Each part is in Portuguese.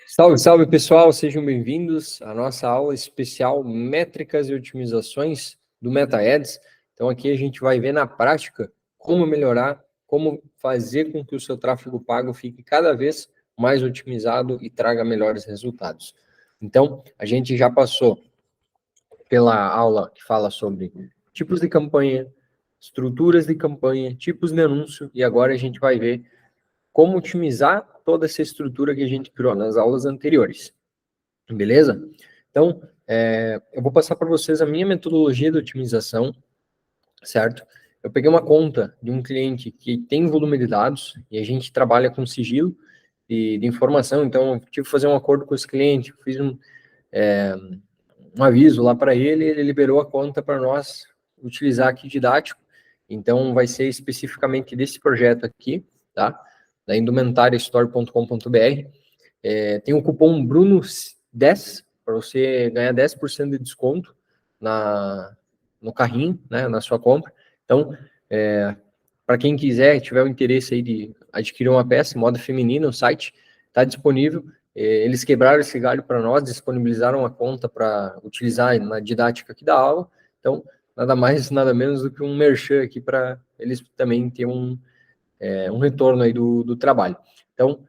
Salve, salve pessoal, sejam bem-vindos à nossa aula especial Métricas e Otimizações do MetaAds. Então aqui a gente vai ver na prática como melhorar, como fazer com que o seu tráfego pago fique cada vez mais otimizado e traga melhores resultados. Então, a gente já passou pela aula que fala sobre tipos de campanha, estruturas de campanha, tipos de anúncio, e agora a gente vai ver como otimizar toda essa estrutura que a gente criou nas aulas anteriores. Beleza? Então, eu vou passar para vocês a minha metodologia de otimização, certo? Eu peguei uma conta de um cliente que tem volume de dados e a gente trabalha com sigilo de informação, então eu tive que fazer um acordo com esse cliente, fiz um aviso lá para ele liberou a conta para nós utilizar aqui didático, então vai ser especificamente desse projeto aqui, tá? Da indumentariastore.com.br. Tem o cupom BRUNO10 para você ganhar 10% de desconto no carrinho, né, na sua compra. Então, para quem quiser, tiver o interesse aí de adquirir uma peça, moda feminina, o site está disponível. Eles quebraram esse galho para nós, disponibilizaram a conta para utilizar na didática aqui da aula. Então, nada mais, nada menos do que um merchan aqui para eles também ter um retorno aí do trabalho. Então,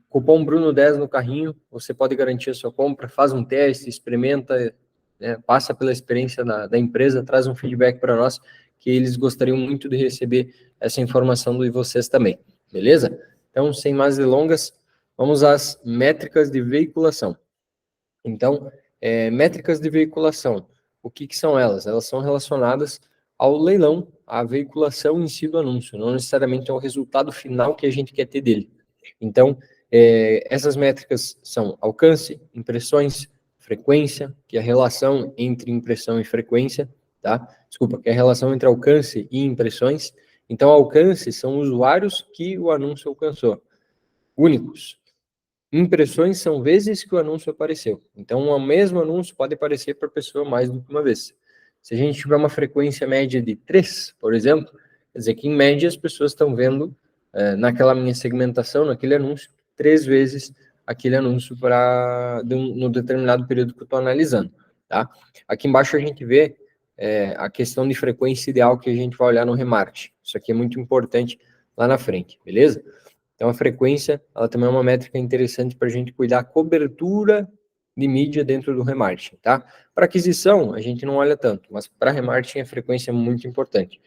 cupom BRUNO10 no carrinho, você pode garantir a sua compra, faz um teste, experimenta, né, passa pela experiência da empresa, traz um feedback para nós, que eles gostariam muito de receber essa informação de vocês também, beleza? Então, sem mais delongas, vamos às métricas de veiculação. Então, métricas de veiculação, o que são elas? Elas são relacionadas ao leilão, à veiculação em si do anúncio, não necessariamente ao resultado final que a gente quer ter dele. Então, essas métricas são alcance, impressões, frequência, que é a relação entre impressão e frequência, tá? Desculpa, que é a relação entre alcance e impressões. Então, alcance são usuários que o anúncio alcançou, únicos. Impressões são vezes que o anúncio apareceu. Então, o mesmo anúncio pode aparecer para a pessoa mais do que uma vez. Se a gente tiver uma frequência média de 3, por exemplo, quer dizer que, em média, as pessoas estão vendo, naquela minha segmentação, naquele anúncio, 3 vezes aquele anúncio no determinado período que eu estou analisando. Tá? Aqui embaixo a gente vê a questão de frequência ideal que a gente vai olhar no remarketing. Isso aqui é muito importante lá na frente, beleza? Então, a frequência, ela também é uma métrica interessante para a gente cuidar da cobertura de mídia dentro do remarketing, tá? Para aquisição, a gente não olha tanto, mas para remarketing a frequência é muito importante.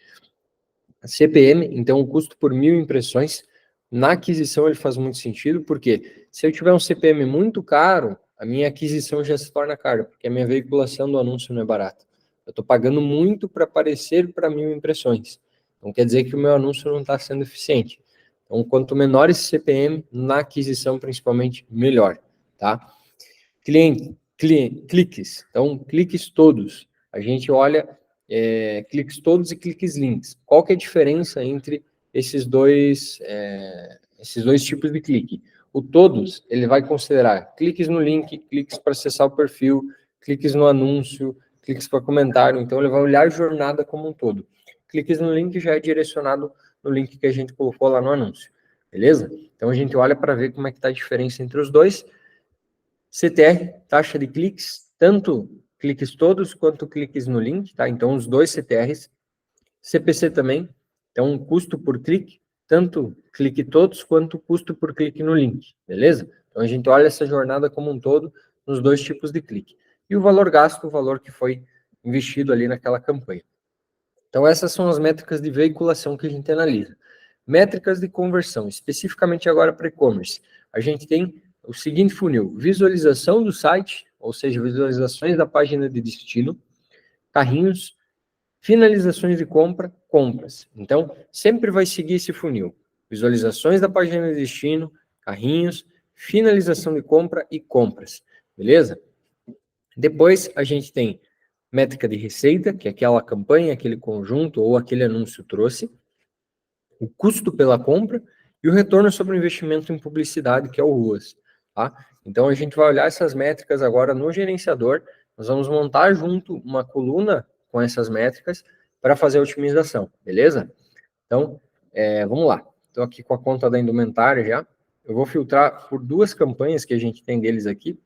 A CPM, então, o custo por 1.000 impressões, na aquisição ele faz muito sentido, porque se eu tiver um CPM muito caro, a minha aquisição já se torna cara, porque a minha veiculação do anúncio não é barata. Eu estou pagando muito para aparecer para 1.000 impressões. Então, quer dizer que o meu anúncio não está sendo eficiente. Então, quanto menor esse CPM, na aquisição principalmente, melhor, tá? Cliques. Então, cliques todos. A gente olha cliques todos e cliques links. Qual que é a diferença entre esses dois tipos de clique? O todos, ele vai considerar cliques no link, cliques para acessar o perfil, cliques no anúncio, cliques para comentário. Então, ele vai olhar a jornada como um todo. Cliques no link já é direcionado no link que a gente colocou lá no anúncio, beleza? Então, a gente olha para ver como é que está a diferença entre os dois. CTR, taxa de cliques, tanto cliques todos quanto cliques no link, tá? Então, os dois CTRs. CPC também, então, custo por clique, tanto clique todos quanto custo por clique no link, beleza? Então, a gente olha essa jornada como um todo nos dois tipos de clique. E o valor gasto, o valor que foi investido ali naquela campanha. Então, essas são as métricas de veiculação que a gente analisa. Métricas de conversão, especificamente agora para e-commerce. A gente tem o seguinte funil: visualização do site, ou seja, visualizações da página de destino, carrinhos, finalizações de compra, compras. Então, sempre vai seguir esse funil: visualizações da página de destino, carrinhos, finalização de compra e compras. Beleza? Depois, a gente tem métrica de receita, que é aquela campanha, aquele conjunto ou aquele anúncio trouxe, o custo pela compra e o retorno sobre o investimento em publicidade, que é o ROAS. Tá? Então, a gente vai olhar essas métricas agora no gerenciador, nós vamos montar junto uma coluna com essas métricas para fazer a otimização, beleza? Então, vamos lá. Estou aqui com a conta da indumentária já, eu vou filtrar por duas campanhas que a gente tem deles aqui,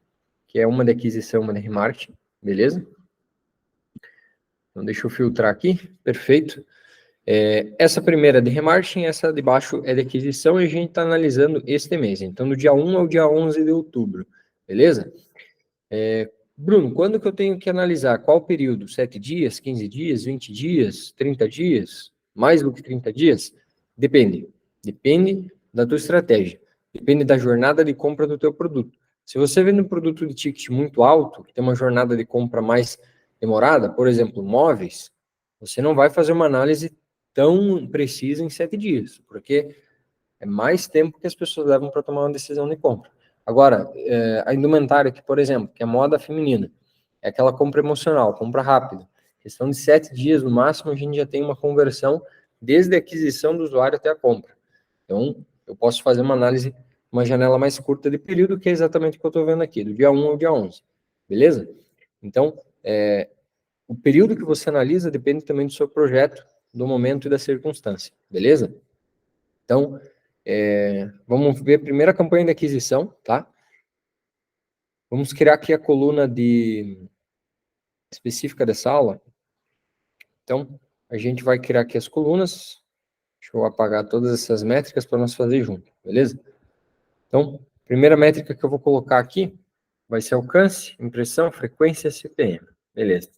que é uma de aquisição, uma de remarketing, beleza? Então, deixa eu filtrar aqui, perfeito. Essa primeira é de remarketing, essa de baixo é de aquisição, e a gente está analisando este mês. Então, do dia 1 ao dia 11 de outubro, beleza? Bruno, quando que eu tenho que analisar? Qual período? 7 dias, 15 dias, 20 dias, 30 dias? Mais do que 30 dias? Depende. Depende da tua estratégia. Depende da jornada de compra do teu produto. Se você vende um produto de ticket muito alto, que tem uma jornada de compra mais demorada, por exemplo, móveis, você não vai fazer uma análise tão precisa em 7 dias, porque é mais tempo que as pessoas levam para tomar uma decisão de compra. Agora, a indumentária aqui, por exemplo, que é moda feminina, é aquela compra emocional, compra rápida. Questão de 7 dias no máximo, a gente já tem uma conversão desde a aquisição do usuário até a compra. Então, eu posso fazer uma análise, uma janela mais curta de período, que é exatamente o que eu estou vendo aqui, do dia 1 ao dia 11. Beleza? Então, o período que você analisa depende também do seu projeto, do momento e da circunstância. Beleza? Então, vamos ver a primeira campanha de aquisição, tá? Vamos criar aqui a coluna específica dessa aula. Então, a gente vai criar aqui as colunas. Deixa eu apagar todas essas métricas para nós fazer junto, beleza? Então, primeira métrica que eu vou colocar aqui vai ser alcance, impressão, frequência, CPM. Beleza.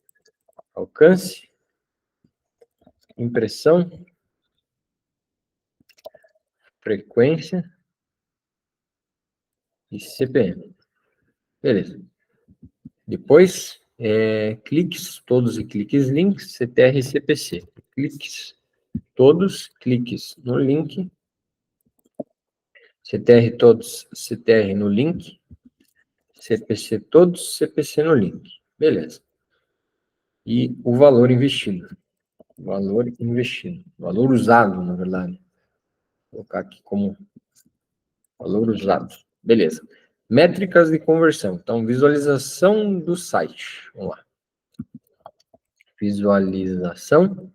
Alcance, impressão, frequência e CPM. Beleza. Depois, cliques, todos e cliques links, CTR e CPC. Cliques, todos, cliques no link, CTR todos, CTR no link, CPC todos, CPC no link. Beleza. E o valor investido. Valor investido. Valor usado, na verdade. Vou colocar aqui como valor usado. Beleza. Métricas de conversão. Então, visualização do site. Vamos lá. Visualização.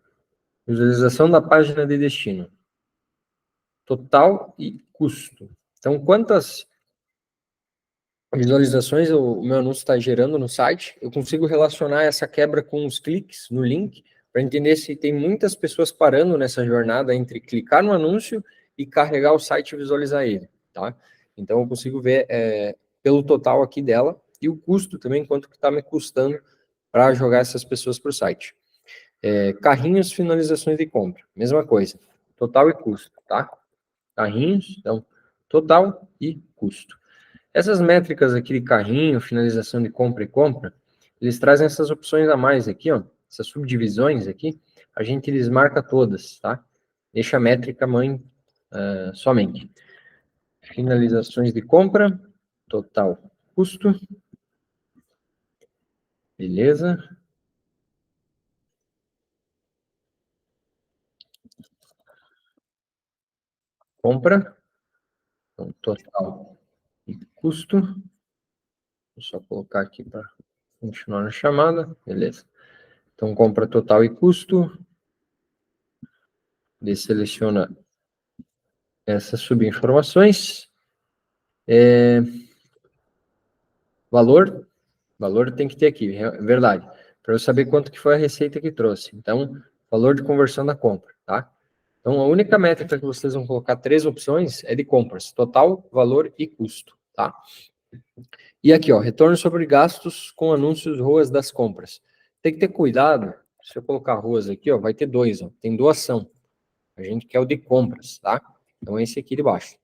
Visualização da página de destino. Total e custo. Então, quantas visualizações o meu anúncio está gerando no site? Eu consigo relacionar essa quebra com os cliques no link para entender se tem muitas pessoas parando nessa jornada entre clicar no anúncio e carregar o site e visualizar ele, tá? Então, eu consigo ver pelo total aqui dela e o custo também, quanto que está me custando para jogar essas pessoas para o site. Carrinhos, finalizações de compra, mesma coisa, total e custo, tá? Carrinhos, então, total e custo. Essas métricas aqui de carrinho, finalização de compra e compra, eles trazem essas opções a mais aqui, ó, essas subdivisões aqui, a gente desmarca todas, tá? Deixa a métrica mãe somente. Finalizações de compra, total custo, beleza. Compra, então, total e custo. Vou só colocar aqui para continuar na chamada, beleza. Então, compra total e custo. Deseleciona essas subinformações. Valor tem que ter aqui, é verdade. Para eu saber quanto que foi a receita que trouxe. Então, valor de conversão da compra, tá? Então, a única métrica que vocês vão colocar 3 opções é de compras. Total, valor e custo, tá? E aqui, ó, retorno sobre gastos com anúncios ROAS das compras. Tem que ter cuidado, se eu colocar ROAS aqui, ó, vai ter 2, ó, tem doação. A gente quer o de compras, tá? Então, esse aqui de baixo.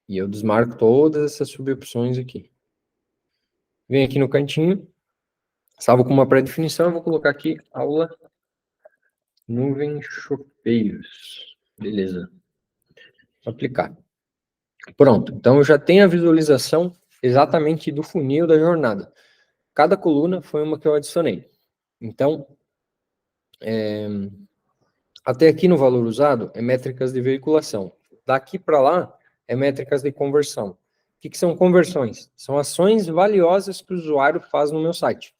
E eu desmarco todas essas subopções aqui. Vem aqui no cantinho, salvo com uma pré-definição, eu vou colocar aqui aula nuvem chopeiros. Beleza. Vou aplicar. Pronto. Então, eu já tenho a visualização exatamente do funil da jornada. Cada coluna foi uma que eu adicionei. Então, até aqui no valor usado é métricas de veiculação. Daqui para lá é métricas de conversão. O que são conversões? São ações valiosas que o usuário faz no meu site.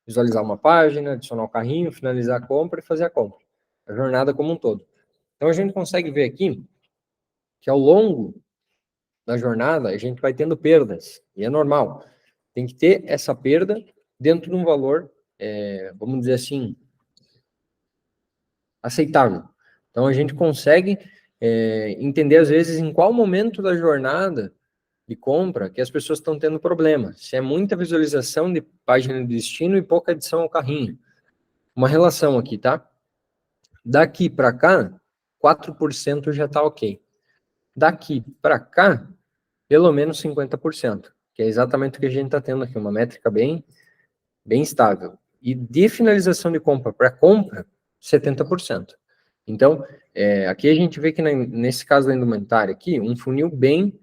Visualizar uma página, adicionar o carrinho, finalizar a compra e fazer a compra. A jornada como um todo. Então, a gente consegue ver aqui que ao longo da jornada a gente vai tendo perdas, e é normal. Tem que ter essa perda dentro de um valor, vamos dizer assim, aceitável. Então a gente consegue entender às vezes em qual momento da jornada de compra que as pessoas estão tendo problema. Se é muita visualização de página de destino e pouca adição ao carrinho. Uma relação aqui, tá? Daqui para cá, 4% já está ok. Daqui para cá, pelo menos 50%, que é exatamente o que a gente está tendo aqui, uma métrica bem estável. E de finalização de compra para compra, 70%. Então, aqui a gente vê que nesse caso da indumentária aqui, um funil bem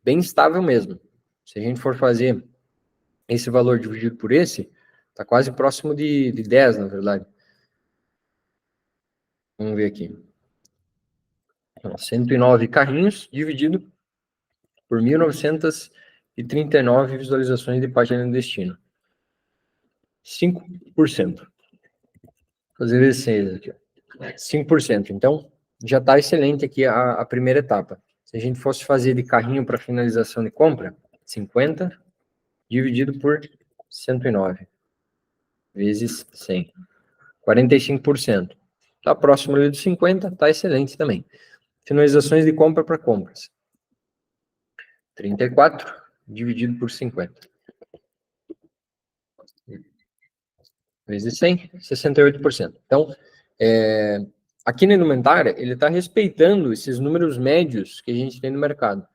estável mesmo. Se a gente for fazer esse valor dividido por esse, está quase próximo de 10, na verdade. Vamos ver aqui. Então, 109 carrinhos dividido por 1.939 visualizações de página de destino. 5%. Fazer vezes 6 aqui. 5%. Então, já está excelente aqui a primeira etapa. Se a gente fosse fazer de carrinho para finalização de compra, 50 dividido por 109 vezes 100. 45%. Está próximo ali dos 50, está excelente também. Finalizações de compra para compras. 34 dividido por 50. Vezes 100, 68%. Então, aqui na indumentária, ele está respeitando esses números médios que a gente tem no mercado.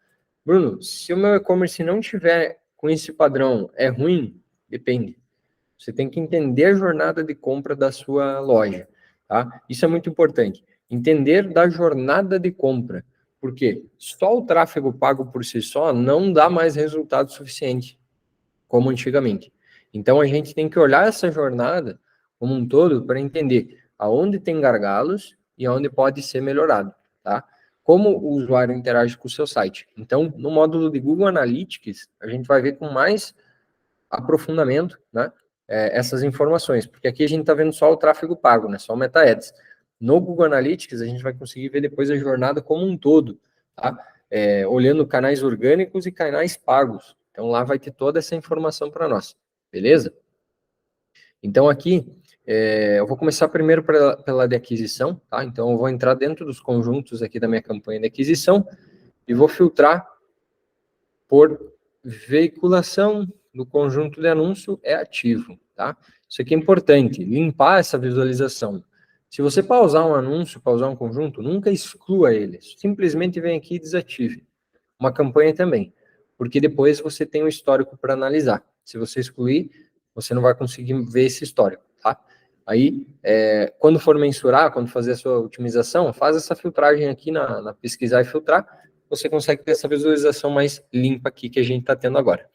Bruno, se o meu e-commerce não tiver com esse padrão, é ruim? Depende. Você tem que entender a jornada de compra da sua loja, tá? Isso é muito importante. Entender da jornada de compra. Porque só o tráfego pago por si só não dá mais resultado suficiente, como antigamente. Então, a gente tem que olhar essa jornada como um todo para entender aonde tem gargalos e aonde pode ser melhorado, tá? Como o usuário interage com o seu site. Então, no módulo de Google Analytics, a gente vai ver com mais aprofundamento, né, essas informações, porque aqui a gente está vendo só o tráfego pago, né, só o Meta Ads. No Google Analytics, a gente vai conseguir ver depois a jornada como um todo, tá? Olhando canais orgânicos e canais pagos. Então, lá vai ter toda essa informação para nós, beleza? Então, aqui, eu vou começar primeiro pela de aquisição, tá? Então, eu vou entrar dentro dos conjuntos aqui da minha campanha de aquisição e vou filtrar por veiculação do conjunto de anúncio é ativo, tá? Isso aqui é importante, limpar essa visualização. Se você pausar um anúncio, pausar um conjunto, nunca exclua ele, simplesmente vem aqui e desative. Uma campanha também, porque depois você tem um histórico para analisar. Se você excluir, você não vai conseguir ver esse histórico, tá? Aí, quando for mensurar, quando fazer a sua otimização, faz essa filtragem aqui na pesquisar e filtrar, você consegue ter essa visualização mais limpa aqui que a gente está tendo agora.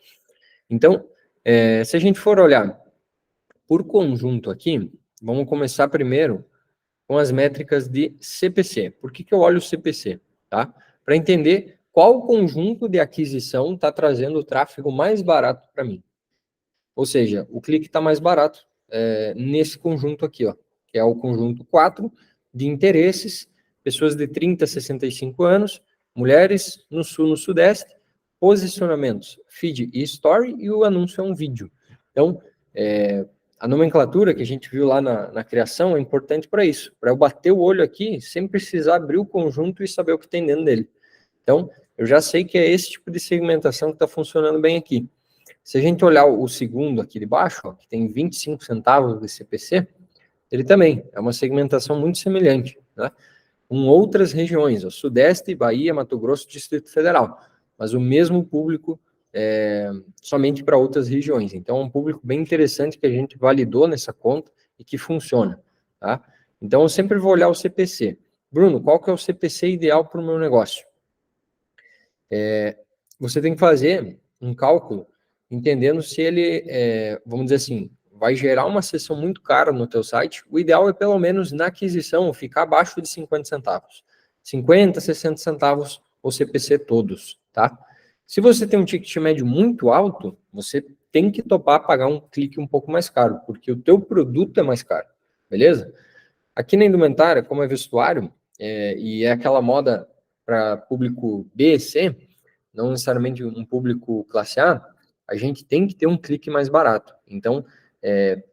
Então, se a gente for olhar por conjunto aqui, vamos começar primeiro com as métricas de CPC. Por que eu olho o CPC? Tá? Para entender qual conjunto de aquisição está trazendo o tráfego mais barato para mim. Ou seja, o clique está mais barato nesse conjunto aqui, ó, que é o conjunto 4 de interesses, pessoas de 30 a 65 anos, mulheres no sul, no sudeste, posicionamentos, feed e story, e o anúncio é um vídeo. Então, a nomenclatura que a gente viu lá na criação é importante para isso, para eu bater o olho aqui sem precisar abrir o conjunto e saber o que tem dentro dele. Então, eu já sei que é esse tipo de segmentação que está funcionando bem aqui. Se a gente olhar o segundo aqui de baixo, ó, que tem 25 centavos de CPC, ele também é uma segmentação muito semelhante, né? Com outras regiões, ó, Sudeste, Bahia, Mato Grosso, Distrito Federal, mas o mesmo público somente para outras regiões. Então, é um público bem interessante que a gente validou nessa conta e que funciona, tá? Então, eu sempre vou olhar o CPC. Bruno, qual que é o CPC ideal para o meu negócio? Você tem que fazer um cálculo entendendo se ele, vamos dizer assim, vai gerar uma sessão muito cara no teu site. O ideal é, pelo menos, na aquisição, ficar abaixo de 50 centavos. 50, 60 centavos o CPC todos, tá? Se você tem um ticket médio muito alto, você tem que topar pagar um clique um pouco mais caro, porque o teu produto é mais caro, beleza? Aqui na indumentária, como é vestuário, e é aquela moda para público B, C, não necessariamente um público classe A, a gente tem que ter um clique mais barato. Então,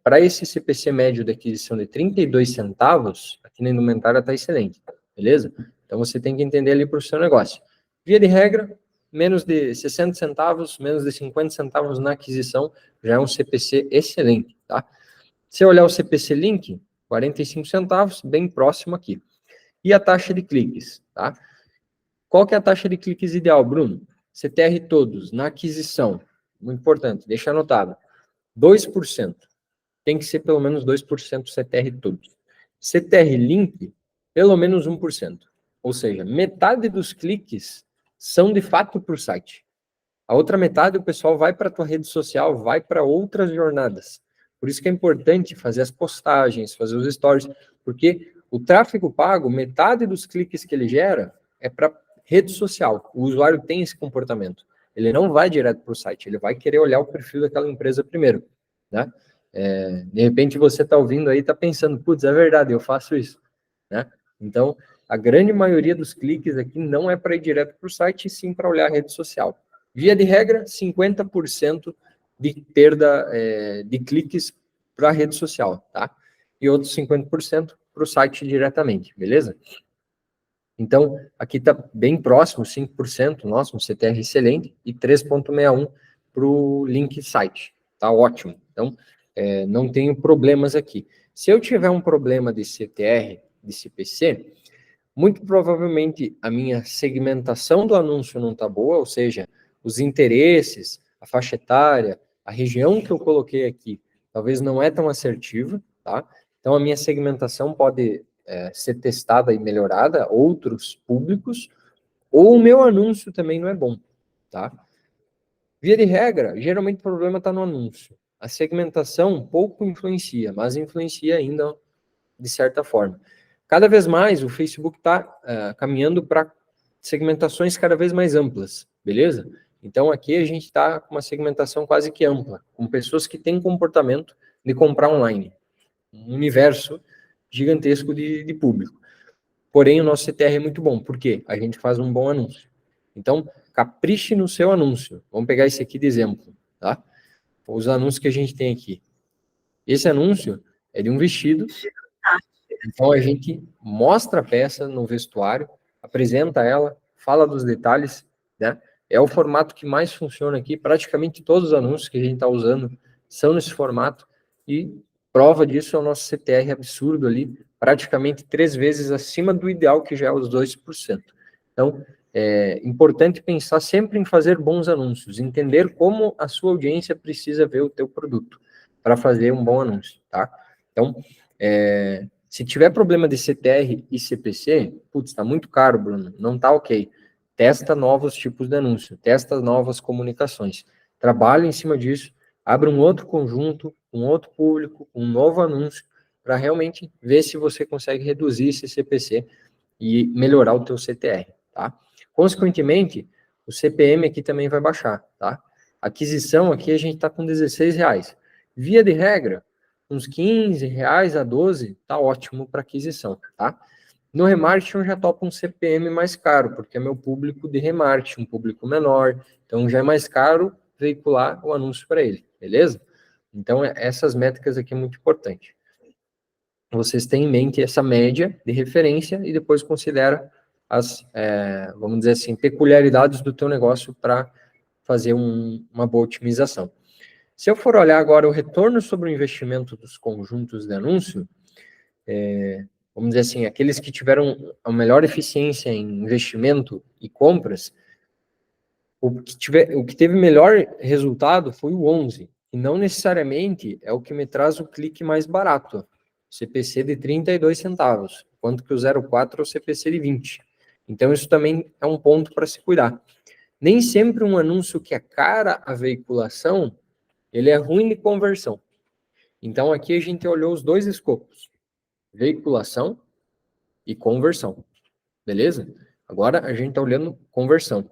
para esse CPC médio da aquisição de 32 centavos, aqui na indumentária está excelente, beleza? Então, você tem que entender ali para o seu negócio. Via de regra, menos de 60 centavos, menos de 50 centavos na aquisição, já é um CPC excelente, tá? Se eu olhar o CPC Link, 45 centavos, bem próximo aqui. E a taxa de cliques, tá? Qual que é a taxa de cliques ideal, Bruno? CTR todos, na aquisição, muito importante, deixa anotado, 2%. Tem que ser pelo menos 2% CTR todos. CTR Link, pelo menos 1%. Ou seja, metade dos cliques são de fato para o site. A outra metade o pessoal vai para a tua rede social, vai para outras jornadas. Por isso que é importante fazer as postagens, fazer os stories, porque o tráfego pago, metade dos cliques que ele gera é para rede social. O usuário tem esse comportamento. Ele não vai direto para o site, ele vai querer olhar o perfil daquela empresa primeiro, né? De repente você está ouvindo aí, está pensando, putz, é verdade, eu faço isso, né? Então, a grande maioria dos cliques aqui não é para ir direto para o site, e sim para olhar a rede social. Via de regra, 50% de perda de cliques para a rede social, tá? E outros 50% para o site diretamente, beleza? Então, aqui está bem próximo, 5%, nossa, um CTR excelente, e 3,61 para o link site, tá ótimo. Então, não tenho problemas aqui. Se eu tiver um problema de CTR, de CPC, muito provavelmente a minha segmentação do anúncio não está boa, ou seja, os interesses, a faixa etária, a região que eu coloquei aqui, talvez não é tão assertiva, tá? Então, a minha segmentação pode ser testada e melhorada, outros públicos, ou o meu anúncio também não é bom, tá? Via de regra, geralmente o problema está no anúncio. A segmentação pouco influencia, mas influencia ainda de certa forma. Cada vez mais o Facebook está caminhando para segmentações cada vez mais amplas, beleza? Então aqui a gente está com uma segmentação quase que ampla, com pessoas que têm comportamento de comprar online. Um universo gigantesco de público. Porém, o nosso CTR é muito bom, porque a gente faz um bom anúncio. Então, capriche no seu anúncio. Vamos pegar esse aqui de exemplo, tá? Os anúncios que a gente tem aqui. Esse anúncio é de um vestido. Então, a gente mostra a peça no vestuário, apresenta ela, fala dos detalhes, né? É o formato que mais funciona aqui. Praticamente todos os anúncios que a gente está usando são nesse formato. E prova disso é o nosso CTR absurdo ali, praticamente 3 vezes acima do ideal, que já é os 2%. Então, é importante pensar sempre em fazer bons anúncios, entender como a sua audiência precisa ver o teu produto para fazer um bom anúncio, tá? Então, se tiver problema de CTR e CPC, putz, está muito caro, Bruno, não está ok. Testa novos tipos de anúncio, testa novas comunicações. Trabalha em cima disso, abre um outro conjunto, um outro público, um novo anúncio, para realmente ver se você consegue reduzir esse CPC e melhorar o teu CTR, tá? Consequentemente, o CPM aqui também vai baixar, tá? Aquisição aqui a gente está com R$16. Via de regra, uns R$15 a 12, tá ótimo para aquisição, tá? No remarketing eu já topo um CPM mais caro, porque é meu público de remarketing, um público menor, então já é mais caro veicular o anúncio para ele, beleza? Então, essas métricas aqui é muito importante. Vocês têm em mente essa média de referência e depois considera as, vamos dizer assim, peculiaridades do teu negócio para fazer uma boa otimização. Se eu for olhar agora o retorno sobre o investimento dos conjuntos de anúncio, vamos dizer assim, aqueles que tiveram a melhor eficiência em investimento e compras, o que teve melhor resultado foi o 11, e não necessariamente é o que me traz o clique mais barato, CPC de 32 centavos, enquanto que o 04 é o CPC de 20. Então, isso também é um ponto para se cuidar. Nem sempre um anúncio que é cara a veiculação, ele é ruim de conversão. Então, aqui a gente olhou os dois escopos, veiculação e conversão, beleza? Agora, a gente está olhando conversão.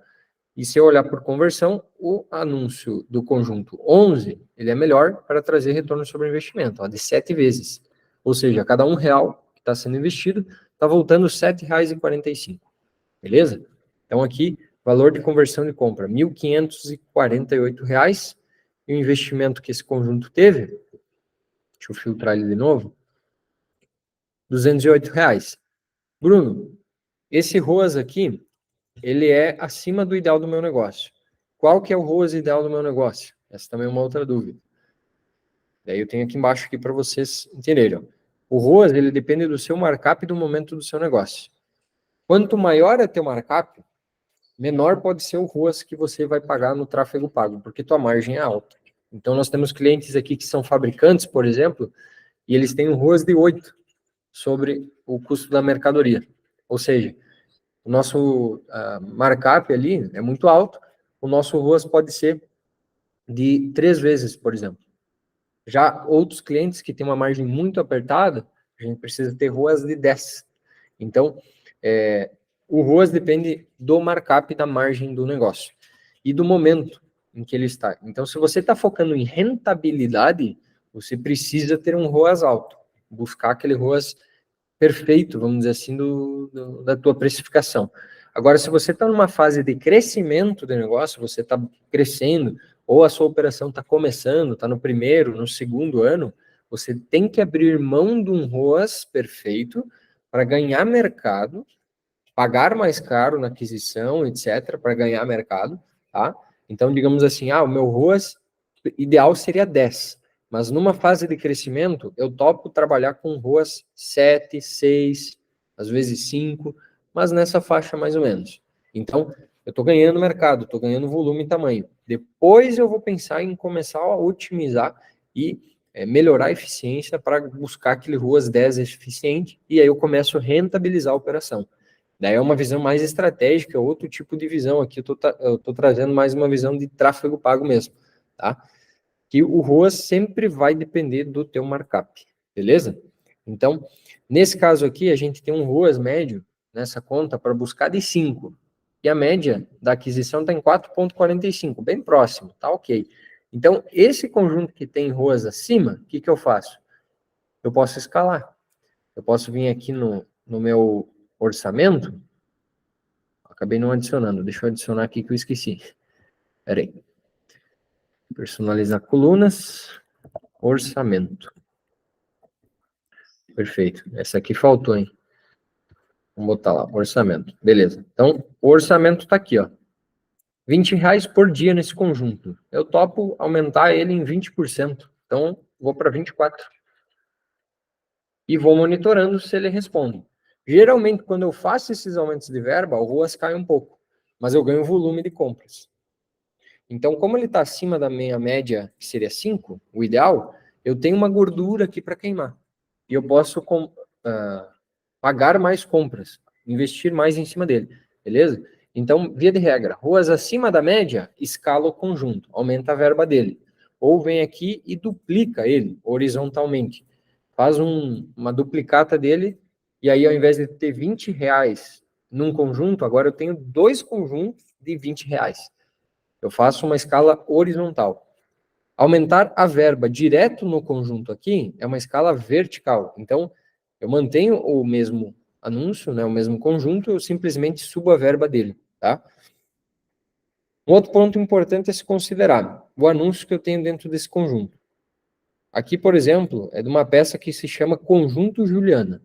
E se eu olhar por conversão, o anúncio do conjunto 11, ele é melhor para trazer retorno sobre investimento, ó, de 7 vezes. Ou seja, cada R$1 que está sendo investido, está voltando R$7,45. Beleza? Então, aqui, valor de conversão de compra, R$ 1.548, e o investimento que esse conjunto teve, deixa eu filtrar ele de novo, R$ 208. Bruno, esse ROAS aqui, ele é acima do ideal do meu negócio. Qual que é o ROAS ideal do meu negócio? Essa também é uma outra dúvida. Daí eu tenho aqui embaixo aqui para vocês entenderem. Ó. O ROAS, ele depende do seu markup e do momento do seu negócio. Quanto maior é teu markup, menor pode ser o ROAS que você vai pagar no tráfego pago, porque tua margem é alta. Então, nós temos clientes aqui que são fabricantes, por exemplo, e eles têm um ROAS de 8 sobre o custo da mercadoria. Ou seja, o nosso markup ali é muito alto, o nosso ROAS pode ser de 3 vezes, por exemplo. Já outros clientes que têm uma margem muito apertada, a gente precisa ter ROAS de 10. Então, o ROAS depende do markup da margem do negócio e do momento em que ele está. Então, se você está focando em rentabilidade, você precisa ter um ROAS alto, buscar aquele ROAS perfeito, vamos dizer assim, da tua precificação. Agora, se você está numa fase de crescimento do negócio, você está crescendo, ou a sua operação está começando, está no primeiro, no segundo ano, você tem que abrir mão de um ROAS perfeito para ganhar mercado, pagar mais caro na aquisição, etc., para ganhar mercado, tá? Então, digamos assim, o meu ROAS ideal seria 10, mas numa fase de crescimento, eu topo trabalhar com ROAS 7, 6, às vezes 5, mas nessa faixa mais ou menos. Então, eu estou ganhando mercado, estou ganhando volume e tamanho. Depois eu vou pensar em começar a otimizar e melhorar a eficiência para buscar aquele ROAS 10 eficiente, e aí eu começo a rentabilizar a operação. Daí é uma visão mais estratégica, outro tipo de visão. Aqui eu tô trazendo mais uma visão de tráfego pago mesmo, tá? Que o ROAS sempre vai depender do teu markup, beleza? Então, nesse caso aqui, a gente tem um ROAS médio nessa conta para buscar de 5. E a média da aquisição está em 4,45, bem próximo, tá ok. Então, esse conjunto que tem ROAS acima, o que eu faço? Eu posso escalar. Eu posso vir aqui no meu orçamento. Acabei não adicionando. Deixa eu adicionar aqui que eu esqueci. Espera aí. Personalizar colunas. Orçamento. Perfeito. Essa aqui faltou, hein? Vamos botar lá. Orçamento. Beleza. Então, o orçamento está aqui, ó. R$20 por dia nesse conjunto. Eu topo aumentar ele em 20%. Então, vou para 24. E vou monitorando se ele responde. Geralmente, quando eu faço esses aumentos de verba, o ROAS cai um pouco. Mas eu ganho volume de compras. Então, como ele está acima da minha média, que seria 5, o ideal, eu tenho uma gordura aqui para queimar. E eu posso pagar mais compras, investir mais em cima dele, beleza? Então, via de regra, ROAS acima da média, escala o conjunto, aumenta a verba dele. Ou vem aqui e duplica ele horizontalmente. Faz uma duplicata dele, e aí ao invés de ter R$20 num conjunto, agora eu tenho 2 conjuntos de R$20. Eu faço uma escala horizontal. Aumentar a verba direto no conjunto aqui é uma escala vertical. Então, eu mantenho o mesmo anúncio, né, o mesmo conjunto, eu simplesmente subo a verba dele, tá? Um outro ponto importante é se considerar o anúncio que eu tenho dentro desse conjunto. Aqui, por exemplo, é de uma peça que se chama Conjunto Juliana.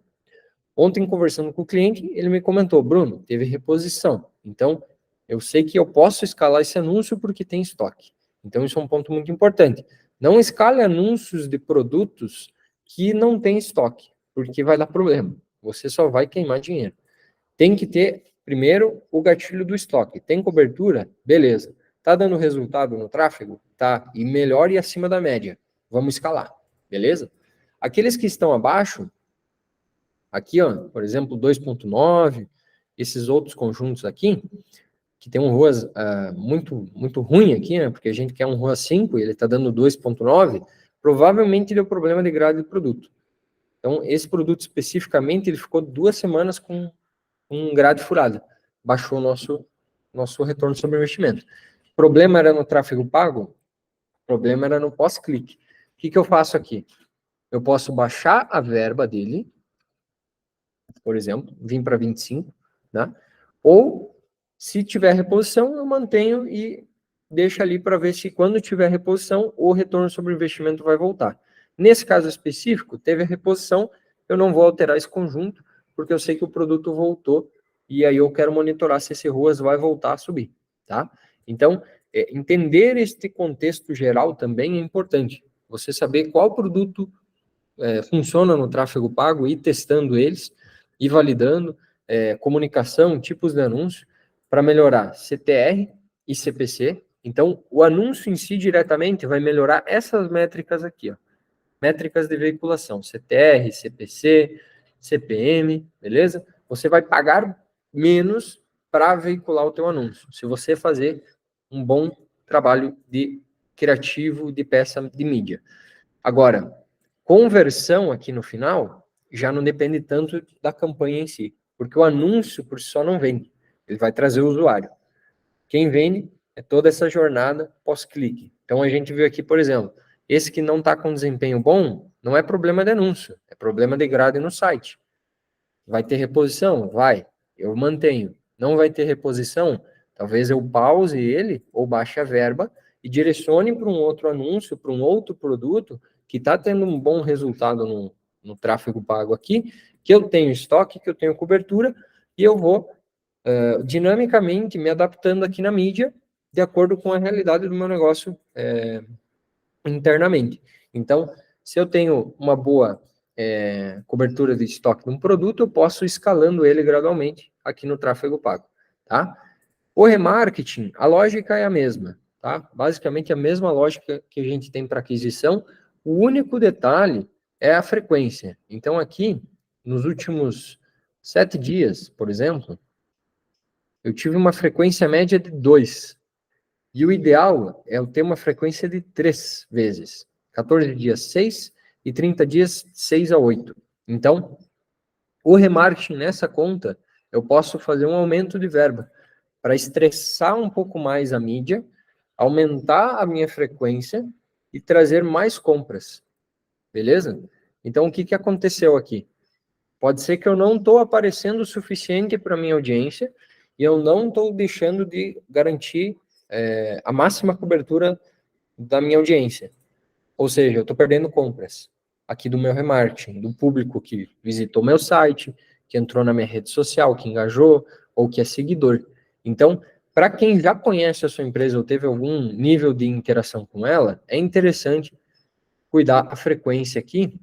Ontem, conversando com o cliente, ele me comentou, Bruno, teve reposição. Então, eu sei que eu posso escalar esse anúncio porque tem estoque. Então, isso é um ponto muito importante. Não escale anúncios de produtos que não tem estoque, porque vai dar problema. Você só vai queimar dinheiro. Tem que ter, primeiro, o gatilho do estoque. Tem cobertura? Beleza. Tá dando resultado no tráfego? Tá. E melhor e acima da média. Vamos escalar. Beleza? Aqueles que estão abaixo, aqui, ó, por exemplo, 2.9, esses outros conjuntos aqui, que tem um ROAS muito, muito ruim aqui, né, porque a gente quer um ROAS 5 e ele está dando 2.9, provavelmente deu problema de grade de produto. Então, esse produto especificamente, ele ficou 2 semanas com grade furada. Baixou o nosso retorno sobre investimento. O problema era no tráfego pago? O problema era no pós-clique. O que eu faço aqui? Eu posso baixar a verba dele, por exemplo, vim para 25, né? Ou Se tiver reposição, eu mantenho e deixo ali para ver se quando tiver reposição, o retorno sobre o investimento vai voltar. Nesse caso específico, teve a reposição, eu não vou alterar esse conjunto, porque eu sei que o produto voltou, e aí eu quero monitorar se esse ROAS vai voltar a subir, tá? Então, entender este contexto geral também é importante. Você saber qual produto funciona no tráfego pago, e testando eles, e validando, comunicação, tipos de anúncio, para melhorar CTR e CPC. Então, o anúncio em si diretamente vai melhorar essas métricas aqui, ó. Métricas de veiculação, CTR, CPC, CPM, beleza? Você vai pagar menos para veicular o teu anúncio, se você fazer um bom trabalho de criativo de peça de mídia. Agora, conversão aqui no final já não depende tanto da campanha em si, porque o anúncio por si só não vende, ele vai trazer o usuário. Quem vende é toda essa jornada pós-clique. Então a gente viu aqui, por exemplo, esse que não está com desempenho bom, não é problema de anúncio, é problema de grade no site. Vai ter reposição? Vai, eu mantenho. Não vai ter reposição? Talvez eu pause ele ou baixe a verba e direcione para um outro anúncio, para um outro produto que está tendo um bom resultado no tráfego pago aqui, que eu tenho estoque, que eu tenho cobertura, e eu vou dinamicamente me adaptando aqui na mídia de acordo com a realidade do meu negócio internamente. Então, se eu tenho uma boa cobertura de estoque de um produto, eu posso ir escalando ele gradualmente aqui no tráfego pago, tá? O remarketing, a lógica é a mesma, tá? Basicamente a mesma lógica que a gente tem para aquisição, o único detalhe é a frequência. Então aqui, nos últimos 7 dias, por exemplo, eu tive uma frequência média de 2. E o ideal é eu ter uma frequência de 3 vezes. 14 dias, 6, e 30 dias, 6 a 8. Então, o remarketing nessa conta, eu posso fazer um aumento de verba para estressar um pouco mais a mídia, aumentar a minha frequência e trazer mais compras. Beleza? Então, o que aconteceu aqui? Pode ser que eu não estou aparecendo o suficiente para a minha audiência e eu não estou deixando de garantir a máxima cobertura da minha audiência. Ou seja, eu estou perdendo compras aqui do meu remarketing, do público que visitou meu site, que entrou na minha rede social, que engajou ou que é seguidor. Então, para quem já conhece a sua empresa ou teve algum nível de interação com ela, é interessante cuidar a frequência aqui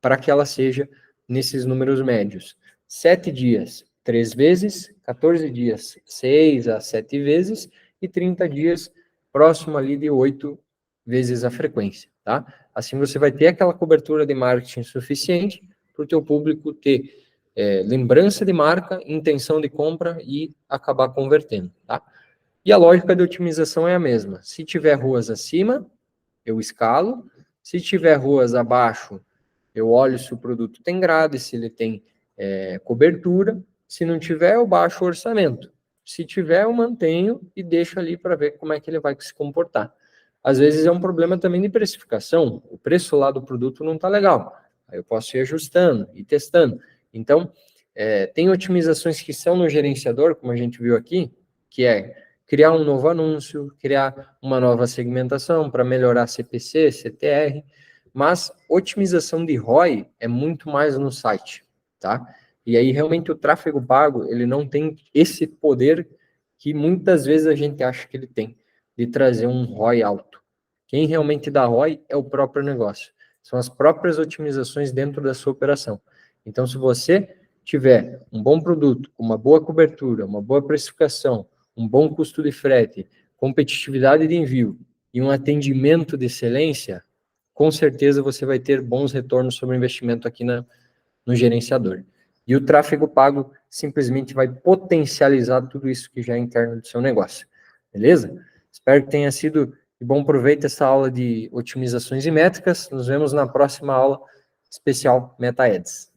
para que ela seja nesses números médios. 7 dias, 3 vezes, 14 dias, 6 a 7 vezes, e 30 dias, próximo ali de 8 vezes a frequência, tá? Assim você vai ter aquela cobertura de marketing suficiente para o teu público ter lembrança de marca, intenção de compra e acabar convertendo, tá? E a lógica de otimização é a mesma. Se tiver ruas acima, eu escalo. Se tiver ruas abaixo, eu olho se o produto tem grade, se ele tem cobertura. Se não tiver, eu baixo o orçamento. Se tiver, eu mantenho e deixo ali para ver como é que ele vai se comportar. Às vezes é um problema também de precificação. O preço lá do produto não está legal. Aí eu posso ir ajustando e testando. Então, tem otimizações que são no gerenciador, como a gente viu aqui, que é criar um novo anúncio, criar uma nova segmentação para melhorar CPC, CTR, mas otimização de ROI é muito mais no site, tá? E aí realmente o tráfego pago, ele não tem esse poder que muitas vezes a gente acha que ele tem, de trazer um ROI alto. Quem realmente dá ROI é o próprio negócio. São as próprias otimizações dentro da sua operação. Então, se você tiver um bom produto, uma boa cobertura, uma boa precificação, um bom custo de frete, competitividade de envio e um atendimento de excelência, com certeza você vai ter bons retornos sobre o investimento aqui no gerenciador. E o tráfego pago simplesmente vai potencializar tudo isso que já é interno do seu negócio. Beleza? Espero que tenha sido de bom proveito essa aula de otimizações e métricas. Nos vemos na próxima aula especial Meta Ads.